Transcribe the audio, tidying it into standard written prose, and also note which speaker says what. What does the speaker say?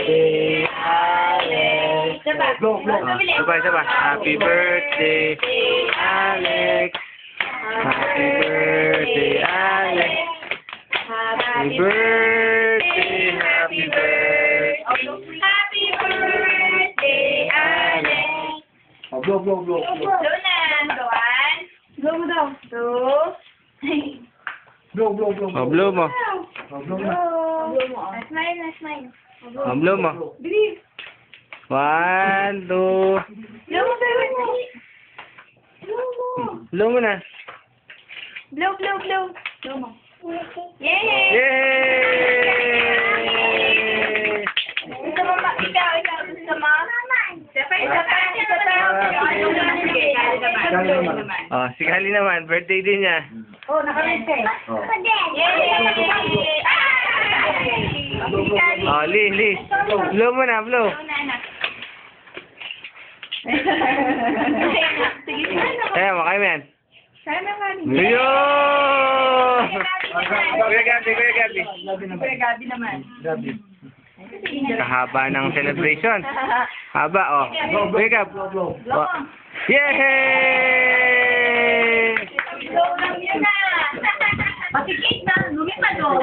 Speaker 1: birthday, Alex.
Speaker 2: Blow.
Speaker 1: Sabay. Happy birthday, Alex. Happy birthday, Alex. Happy birthday, happy birthday.
Speaker 3: Happy birthday, Alex.
Speaker 2: Oh, blow.
Speaker 3: Blow na. One. Blow mo daw. Two.
Speaker 2: Blow.
Speaker 1: Oh, blow mo.
Speaker 2: Oh, blow na.
Speaker 3: Blow mo. Smile.
Speaker 1: Oh, blow mo.
Speaker 3: Bilis.
Speaker 1: 1, 2.
Speaker 3: Blow mo, blow mo.
Speaker 1: Blow mo na.
Speaker 3: Blow. Blow mo. Yay!
Speaker 1: Yay!
Speaker 3: Gusto mo ba? Ikaw. Gusto mo? Isa pa.
Speaker 1: Oh, si Kali naman. Birthday din niya.
Speaker 3: Oh, naka-reset.
Speaker 2: Oh.
Speaker 3: Yay!
Speaker 1: Oh, Li. Blow mo na, blow.
Speaker 3: Sige.
Speaker 1: Mo kayo, men.
Speaker 3: Sana nga.
Speaker 1: Yo! Kuya Gabi.
Speaker 3: Gabi naman.
Speaker 2: Gabi.
Speaker 1: Kahaba ng celebration. Haba, oh. Kuya Gab.
Speaker 2: Blow.
Speaker 1: Oh. Yay!
Speaker 3: Blow lang yun na. Pati cake na. Lumipad o.